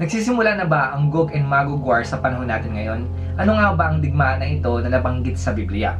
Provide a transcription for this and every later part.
Nagsisimula na ba ang Gog and Magog War sa panahon natin ngayon? Ano nga ba ang digmaan na ito na nabanggit sa Biblia?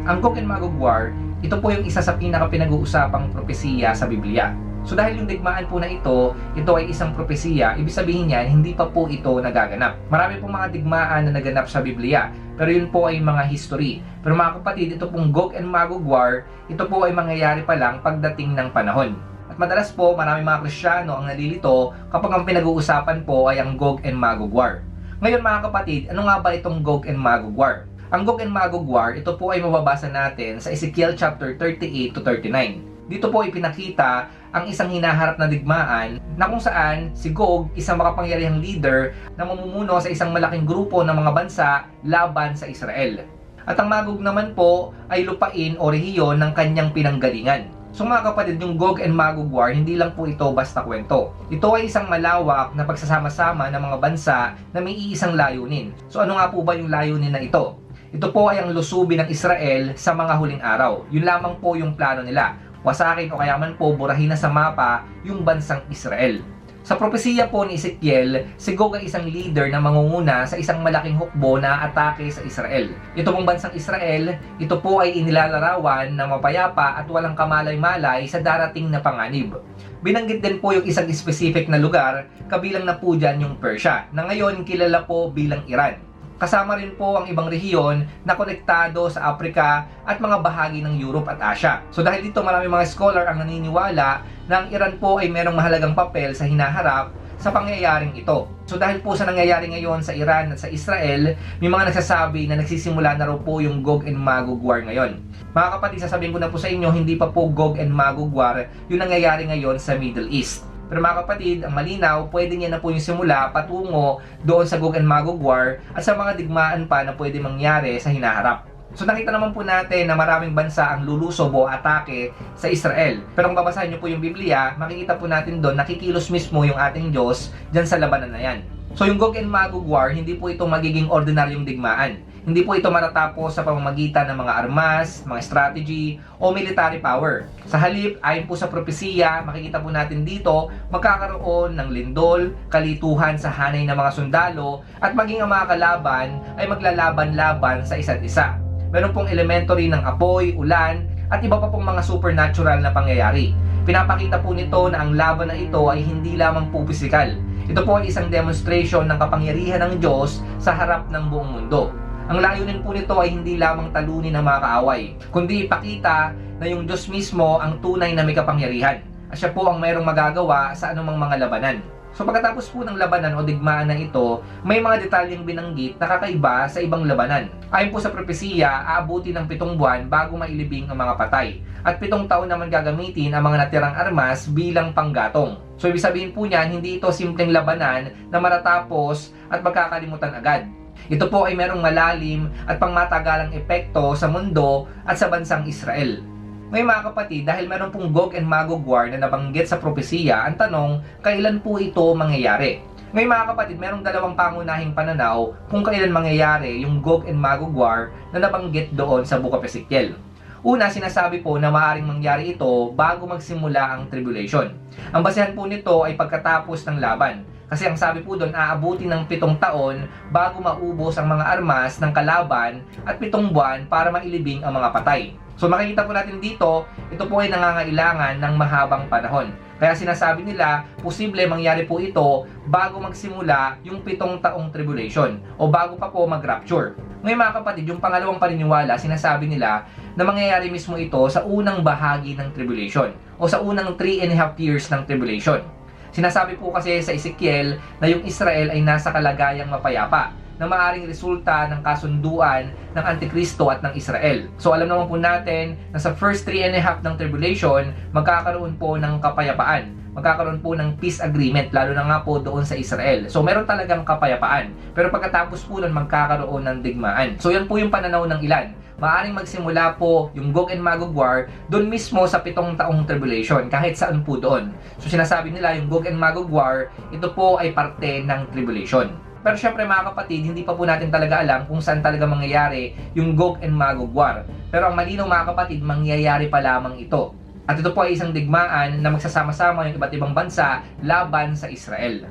Ang Gog and Magog War, ito po yung isa sa pinaka-pinag-uusapang propesiya sa Biblia. So dahil yung digmaan po na ito ay isang propesiya, ibig sabihin niyan, hindi pa po ito nagaganap. Marami pong mga digmaan na naganap sa Biblia, pero yun po ay mga history. Pero mga kapatid, ito pong Gog and Magog War, ito po ay mangyayari pa lang pagdating ng panahon. At madalas po, maraming mga Kristiyano ang nalilito kapag ang pinag-uusapan po ay ang Gog and Magog War. Ngayon mga kapatid, ano nga ba itong Gog and Magog War? Ang Gog and Magog War, ito po ay mababasa natin sa Ezekiel chapter 38 to 39. Dito po ipinakita ang isang hinaharap na digmaan na kung saan si Gog, isang makapangyarihang leader na mamumuno sa isang malaking grupo ng mga bansa laban sa Israel. At ang Magog naman po ay lupain o rehiyon ng kanyang pinanggalingan. So mga kapatid, yung Gog and Magog War, hindi lang po ito basta kwento. Ito ay isang malawak na pagsasama-sama ng mga bansa na may iisang layunin. So ano nga po ba yung layunin na ito? Ito po ay ang lusubin ng Israel sa mga huling araw. Yun lamang po yung plano nila. Wasakin o kaya man po burahin na sa mapa yung bansang Israel. Sa propesiya po ni Ezekiel, si Gog ay isang leader na mangunguna sa isang malaking hukbo na atake sa Israel. Ito pong bansang Israel, ito po ay inilalarawan na mapayapa at walang kamalay-malay sa darating na panganib. Binanggit din po yung isang specific na lugar, kabilang na po dyan yung Persia, na ngayon kilala po bilang Iran. Kasama rin po ang ibang rehiyon na konektado sa Africa at mga bahagi ng Europe at Asia. So dahil dito marami mga scholar ang naniniwala na ang Iran po ay merong mahalagang papel sa hinaharap sa pangyayaring ito. So dahil po sa nangyayari ngayon sa Iran at sa Israel, may mga nagsasabi na nagsisimula na raw po yung Gog and Magog War ngayon. Mga kapatid, sasabihin ko na po sa inyo, hindi pa po Gog and Magog War yung nangyayari ngayon sa Middle East. Pero mga kapatid, ang malinaw, pwede niya na po yung simula patungo doon sa Gog and Magog War at sa mga digmaan pa na pwede mangyari sa hinaharap. So nakita naman po natin na maraming bansa ang lulusob o atake sa Israel. Pero kung babasahin niyo po yung Biblia, makikita po natin doon nakikilos mismo yung ating Diyos dyan sa labanan na yan. So yung Gog and Magog War, hindi po ito magiging ordinaryong digmaan. Hindi po ito matatapos sa pamamagitan ng mga armas, mga strategy, o military power. Sa halip, ayon po sa propesiya, makikita po natin dito, magkakaroon ng lindol, kalituhan sa hanay ng mga sundalo, at maging ang mga kalaban ay maglalaban-laban sa isa't isa. Meron pong elementary ng apoy, ulan, at iba pa pong mga supernatural na pangyayari. Pinapakita po nito na ang laban na ito ay hindi lamang po pisikal. Ito po ay isang demonstration ng kapangyarihan ng Diyos sa harap ng buong mundo. Ang layunin po nito ay hindi lamang talunin ng mga kaaway, kundi ipakita na yung Diyos mismo ang tunay na may kapangyarihan. At siya po ang mayroong magagawa sa anumang mga labanan. So pagkatapos po ng labanan o digmaan na ito, may mga detalyeng binanggit na kakaiba sa ibang labanan. Ayon po sa propesiya, aabuti ng 7 buwan bago mailibing ang mga patay. At 7 taon naman gagamitin ang mga natirang armas bilang panggatong. So ibig sabihin po niyan, hindi ito simpleng labanan na matatapos at magkakalimutan agad. Ito po ay merong malalim at pangmatagalang epekto sa mundo at sa bansang Israel. Ngayon mga kapatid, dahil meron pong Gog and Magog War na nabanggit sa propesiya, ang tanong, kailan po ito mangyayari? Ngayon mga kapatid, merong dalawang pangunahing pananaw kung kailan mangyayari yung Gog and Magog War na nabanggit doon sa Book of Ezekiel. Una, sinasabi po na maaaring mangyari ito bago magsimula ang tribulation. Ang basehan po nito ay pagkatapos ng laban. Kasi ang sabi po doon, aabuti ng 7 taon bago maubos ang mga armas ng kalaban at 7 buwan para mailibing ang mga patay. So makikita po natin dito, ito po ay nangangailangan ng mahabang panahon. Kaya sinasabi nila, posible mangyari po ito bago magsimula yung 7 taong tribulation o bago pa po mag-rapture. Ngayon mga kapatid, yung pangalawang paniniwala, sinasabi nila na mangyayari mismo ito sa unang bahagi ng tribulation o sa unang 3.5 years ng tribulation. Sinasabi po kasi sa Ezekiel na yung Israel ay nasa kalagayang mapayapa na maaaring resulta ng kasunduan ng Antikristo at ng Israel. So alam naman po natin na sa first 3.5 ng tribulation, magkakaroon po ng kapayapaan. Magkakaroon po ng peace agreement, lalo na nga po doon sa Israel. So meron talagang kapayapaan. Pero pagkatapos po nun, magkakaroon ng digmaan. So yan po yung pananaw ng ilan. Maaring magsimula po yung Gog and Magog War doon mismo sa 7 taong tribulation, kahit saan po doon. So sinasabi nila yung Gog and Magog War, ito po ay parte ng tribulation. Pero syempre mga kapatid, hindi pa po natin talaga alam kung saan talaga mangyayari yung Gog and Magog War. Pero ang malinaw mga kapatid, mangyayari pa lamang ito. At ito po ay isang digmaan na magsasama-sama yung iba't ibang bansa laban sa Israel.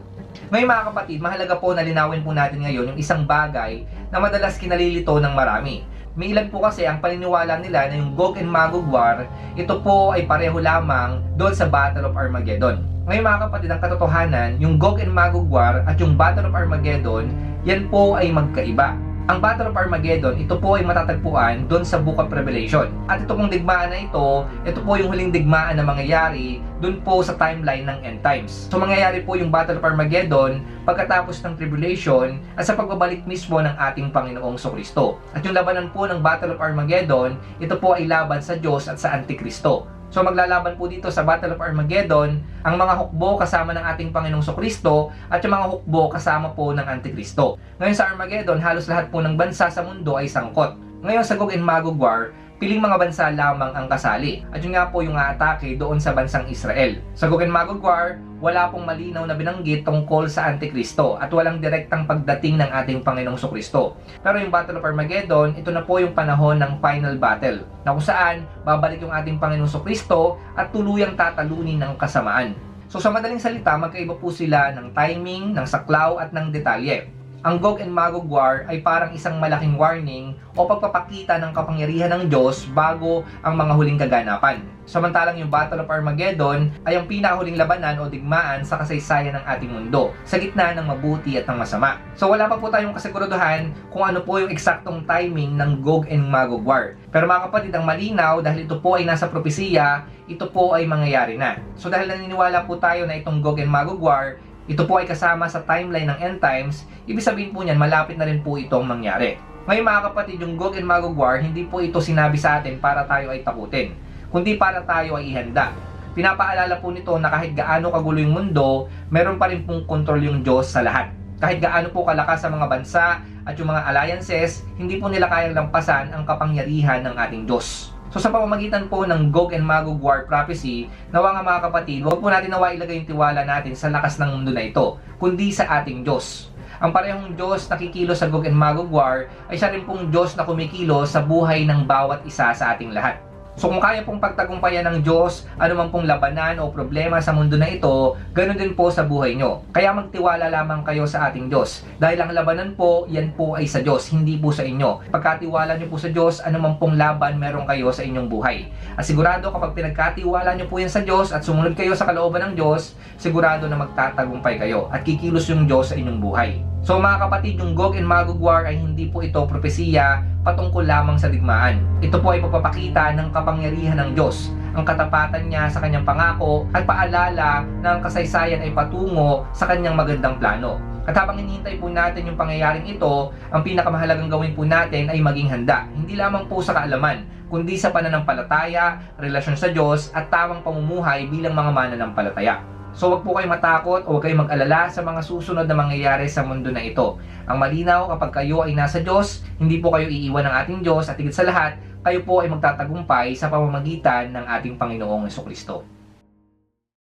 Ngayon mga kapatid, mahalaga po na linawin po natin ngayon yung isang bagay na madalas kinalilito ng marami. May ilan po kasi ang paniniwala nila na yung Gog and Magog War, ito po ay pareho lamang doon sa Battle of Armageddon. Ngayon mga kapatid, ang katotohanan, yung Gog and Magog War at yung Battle of Armageddon, yan po ay magkaiba. Ang Battle of Armageddon, ito po ay matatagpuan doon sa Book of Revelation. At ito pong digmaan na ito po yung huling digmaan na mangyayari doon po sa timeline ng end times. So mangyayari po yung Battle of Armageddon pagkatapos ng tribulation at sa pagbabalik mismo ng ating Panginoong Kristo. At yung labanan po ng Battle of Armageddon, ito po ay laban sa Diyos at sa Antikristo. So maglalaban po dito sa Battle of Armageddon ang mga hukbo kasama ng ating Panginoong Kristo at yung mga hukbo kasama po ng Antikristo. Ngayon sa Armageddon, halos lahat po ng bansa sa mundo ay sangkot. Ngayon sa Gog and Magog War, piling mga bansa lamang ang kasali. At yun nga po yung aatake doon sa bansang Israel. Sa Gog and Magog War, wala pong malinaw na binanggit tungkol sa Antikristo at walang direktang pagdating ng ating Panginoong Kristo. Pero yung Battle of Armageddon, ito na po yung panahon ng final battle na kung saan babalik yung ating Panginoong Kristo at tuluyang tatalunin ng kasamaan. So sa madaling salita, magkaiba po sila ng timing, ng saklaw at ng detalye. Ang Gog and Magog War ay parang isang malaking warning o pagpapakita ng kapangyarihan ng Diyos bago ang mga huling kaganapan. Samantalang yung Battle of Armageddon ay ang pinakahuling labanan o digmaan sa kasaysayan ng ating mundo, sa gitna ng mabuti at ng masama. So wala pa po tayong kasiguraduhan kung ano po yung eksaktong timing ng Gog and Magog War. Pero mga kapatid, ang malinaw dahil ito po ay nasa propesiya, ito po ay mangyayari na. So dahil naniniwala po tayo na itong Gog and Magog War, ito po ay kasama sa timeline ng end times, ibig sabihin po niyan, malapit na rin po itong mangyari. Ngayon mga kapatid, yung Gog and Magog War, hindi po ito sinabi sa atin para tayo ay takutin, kundi para tayo ay ihanda. Pinapaalala po nito na kahit gaano kagulo yung mundo, meron pa rin pong kontrol yung Diyos sa lahat. Kahit gaano po kalakas sa mga bansa at yung mga alliances, hindi po nila kayang lampasan ang kapangyarihan ng ating Diyos. So sa pamamagitan po ng Gog and Magog War prophecy, nawa nga mga kapatid, huwag po natin nawa ilagay yung tiwala natin sa lakas ng mundo na ito, kundi sa ating Diyos. Ang parehong Diyos na kikilos sa Gog and Magog War ay siya rin pong Diyos na kumikilos sa buhay ng bawat isa sa ating lahat. So kung kaya pong pagtagumpayan ng Diyos anuman pong labanan o problema sa mundo na ito, ganoon din po sa buhay nyo. Kaya magtiwala lamang kayo sa ating Diyos. Dahil ang labanan po, yan po ay sa Diyos, hindi po sa inyo. Pagkatiwala nyo po sa Diyos, anuman pong laban meron kayo sa inyong buhay. At sigurado kapag pinagkatiwala nyo po yan sa Diyos at sumunod kayo sa kalooban ng Diyos, sigurado na magtatagumpay kayo at kikilos yung Diyos sa inyong buhay. So mga kapatid, yung Gog and Magog War ay hindi po ito propesiya patungkol lamang sa digmaan. Ito po ay pagpapakita ng kapangyarihan ng Diyos, ang katapatan niya sa kanyang pangako at paalala na ang kasaysayan ay patungo sa kanyang magandang plano. At habang hinihintay po natin yung pangyayaring ito, ang pinakamahalagang gawin po natin ay maging handa. Hindi lamang po sa kaalaman, kundi sa pananampalataya, relasyon sa Diyos at tamang pamumuhay bilang mga mananampalataya. So wag po kayong matakot o wag kayong mag-alala sa mga susunod na mangyayari sa mundo na ito. Ang malinaw, kapag kayo ay nasa Diyos, hindi po kayo iiwan ng ating Diyos at higit sa lahat, kayo po ay magtatagumpay sa pamamagitan ng ating Panginoong Kristo.